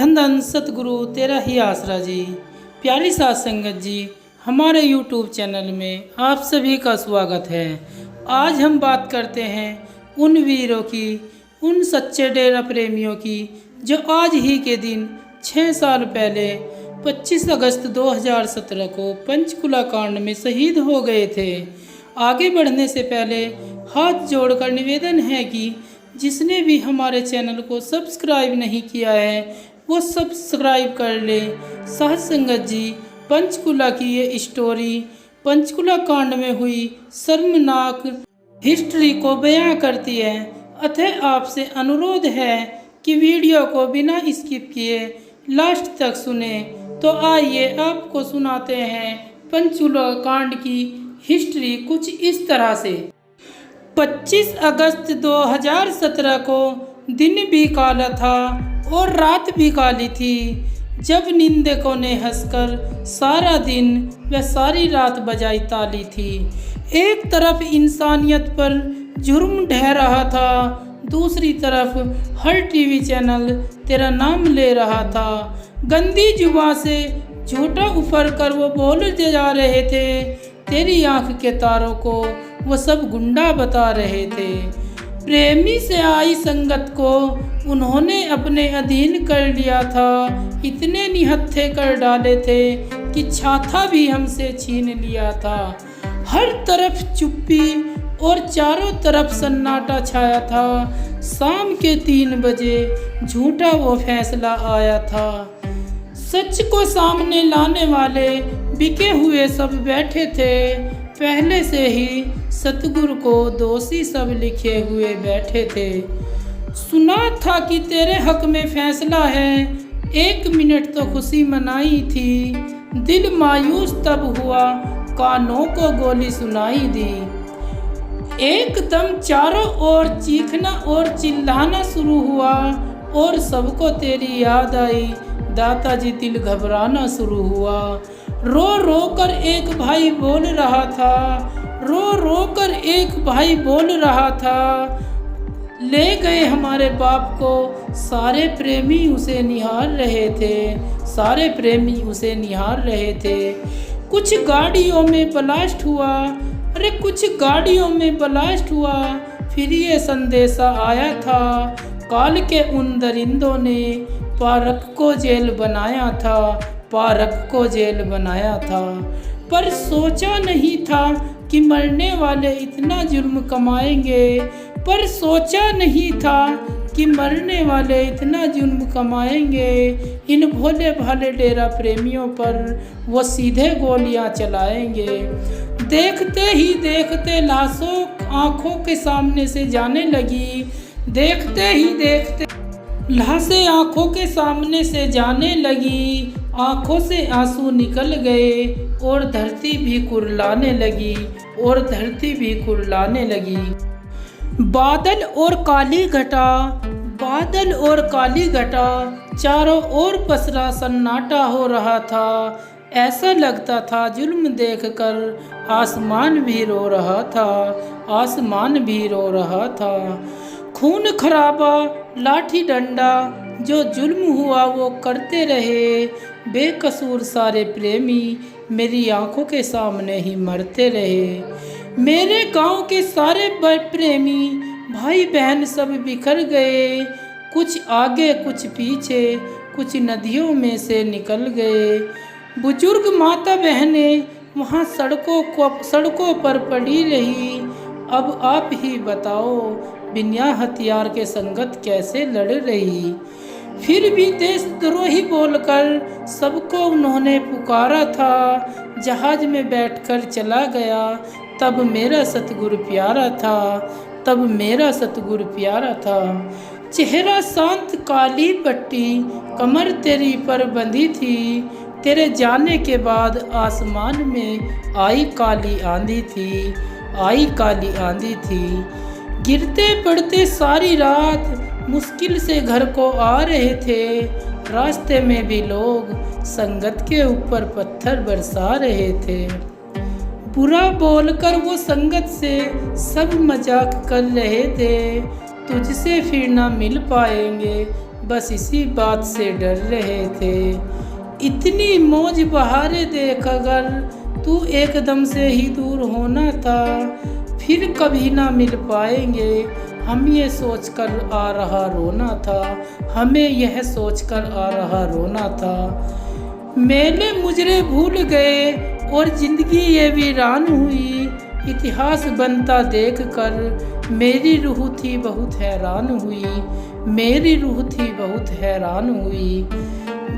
धन धन सतगुरु तेरा ही आसरा जी। प्यारी साध संगत जी, हमारे YouTube चैनल में आप सभी का स्वागत है। आज हम बात करते हैं उन वीरों की, उन सच्चे डेरा प्रेमियों की जो आज ही के दिन 6 साल पहले 25 अगस्त 2017 को पंचकुला कांड में शहीद हो गए थे। आगे बढ़ने से पहले हाथ जोड़कर निवेदन है कि जिसने भी हमारे चैनल को सब्सक्राइब नहीं किया है वो सब्सक्राइब कर ले। साध संगत जी, पंचकुला की ये स्टोरी पंचकुला कांड में हुई शर्मनाक हिस्ट्री को बयां करती है। अतः आपसे अनुरोध है कि वीडियो को बिना स्किप किए लास्ट तक सुने। तो आइए आपको सुनाते हैं पंचकुला कांड की हिस्ट्री कुछ इस तरह से। 25 अगस्त 2017 को दिन भी काला था और रात भी काली थी, जब निंदकों ने हंसकर सारा दिन व सारी रात बजाई ताली थी। एक तरफ इंसानियत पर जुर्म ढह रहा था, दूसरी तरफ हर टीवी चैनल तेरा नाम ले रहा था। गंदी जुबान से झूठा उफर कर वो बोल जा रहे थे, तेरी आंख के तारों को वो सब गुंडा बता रहे थे। प्रेमी से आई संगत को उन्होंने अपने अधीन कर लिया था, इतने निहत्थे कर डाले थे कि छाता भी हमसे छीन लिया था। हर तरफ चुप्पी और चारों तरफ सन्नाटा छाया था। शाम के 3 बजे झूठा वो फैसला आया था। सच को सामने लाने वाले बिके हुए सब बैठे थे, पहले से ही सतगुरु को दोषी सब लिखे हुए बैठे थे। सुना था कि तेरे हक में फैसला है, 1 मिनट तो खुशी मनाई थी, दिल मायूस तब हुआ कानों को गोली सुनाई दी। एकदम चारों ओर चीखना और चिल्लाना शुरू हुआ और सबको तेरी याद आई, दाताजी दिल घबराना शुरू हुआ। रो रो कर एक भाई बोल रहा था, रो रो कर एक भाई बोल रहा था, ले गए हमारे बाप को। सारे प्रेमी उसे निहार रहे थे, सारे प्रेमी उसे निहार रहे थे। कुछ गाड़ियों में ब्लास्ट हुआ, अरे कुछ गाड़ियों में ब्लास्ट हुआ। फिर ये संदेशा आया था, काल के उन दरिंदों ने पारक को जेल बनाया था, पारक को जेल बनाया था। पर सोचा नहीं था कि मरने वाले इतना जुर्म कमाएंगे, पर सोचा नहीं था कि मरने वाले इतना जुर्म कमाएंगे। इन भोले भाले डेरा प्रेमियों पर वो सीधे गोलियां चलाएंगे। देखते ही देखते लाशों आंखों के सामने से जाने लगी, देखते ही देखते लाशें आंखों के सामने से जाने लगी। आंखों से आंसू निकल गए और धरती भी कुर्लाने लगी, और धरती भी कुर्लाने लगी। बादल और काली घटा, बादल और काली घटा, चारों ओर पसरा सन्नाटा हो रहा था। ऐसा लगता था जुल्म देखकर आसमान भी रो रहा था, आसमान भी रो रहा था। खून खराबा लाठी डंडा जो जुल्म हुआ वो करते रहे, बेकसूर सारे प्रेमी मेरी आंखों के सामने ही मरते रहे। मेरे गांव के सारे प्रेमी भाई बहन सब बिखर गए, कुछ आगे कुछ पीछे, कुछ नदियों में से निकल गए। बुजुर्ग माता बहनें वहाँ सड़कों पर पड़ी रही। अब आप ही बताओ बिना हथियार के संगत कैसे लड़ रही। फिर भी देशद्रोही बोलकर सबको उन्होंने पुकारा था। जहाज में बैठकर चला गया तब मेरा सतगुरु प्यारा था, तब मेरा सतगुरु प्यारा था। चेहरा शांत काली पट्टी कमर तेरी पर बंधी थी, तेरे जाने के बाद आसमान में आई काली आंधी थी, आई काली आंधी थी। गिरते पड़ते सारी रात मुश्किल से घर को आ रहे थे, रास्ते में भी लोग संगत के ऊपर पत्थर बरसा रहे थे। बुरा बोलकर वो संगत से सब मजाक कर रहे थे, तुझसे फिर ना मिल पाएंगे, बस इसी बात से डर रहे थे। इतनी मौज बहारे देख अगर तू एकदम से ही दूर होना था, फिर कभी ना मिल पाएंगे, हम ये सोचकर आ रहा रोना था, हमें यह सोचकर आ रहा रोना था। मेले मुजरे भूल गए और जिंदगी ये वीरान हुई, इतिहास बनता देखकर मेरी रूह थी बहुत हैरान हुई, मेरी रूह थी बहुत हैरान हुई।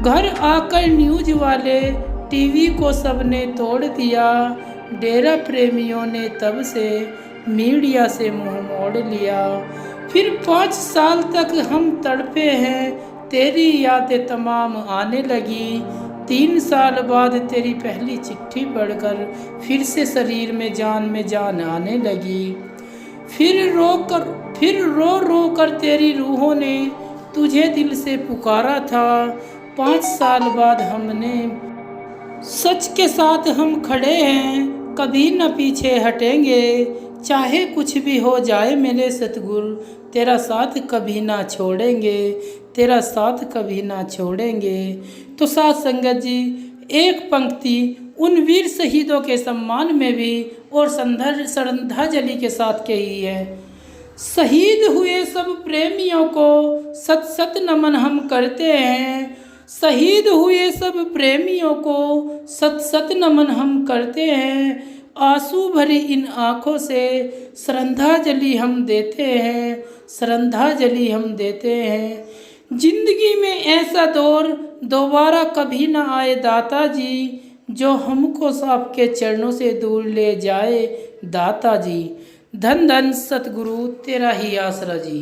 घर आकर न्यूज वाले टीवी को सबने तोड़ दिया, डेरा प्रेमियों ने तब से मीडिया से मुंह मोड़ लिया। फिर 5 साल तक हम तड़पे हैं, तेरी यादें तमाम आने लगी। 3 साल बाद तेरी पहली चिट्ठी पढ़कर फिर से शरीर में जान आने लगी। फिर रो रो कर तेरी रूहों ने तुझे दिल से पुकारा था। 5 साल बाद हमने सच के साथ हम खड़े हैं, कभी न पीछे हटेंगे, चाहे कुछ भी हो जाए मेरे सतगुरु, तेरा साथ कभी ना छोड़ेंगे, तेरा साथ कभी ना छोड़ेंगे। तो साथ संगत जी, एक पंक्ति उन वीर शहीदों के सम्मान में भी और श्रद्धांजलि के साथ कही है। शहीद हुए सब प्रेमियों को सत सत नमन हम करते हैं, शहीद हुए सब प्रेमियों को सत सत नमन हम करते हैं। आंसू भरी इन आँखों से श्रद्धांजलि हम देते हैं, श्रद्धांजलि हम देते हैं। जिंदगी में ऐसा दौर दोबारा कभी ना आए दाता जी, जो हमको आपके चरणों से दूर ले जाए दाता जी। धन धन सतगुरु तेरा ही आसरा जी।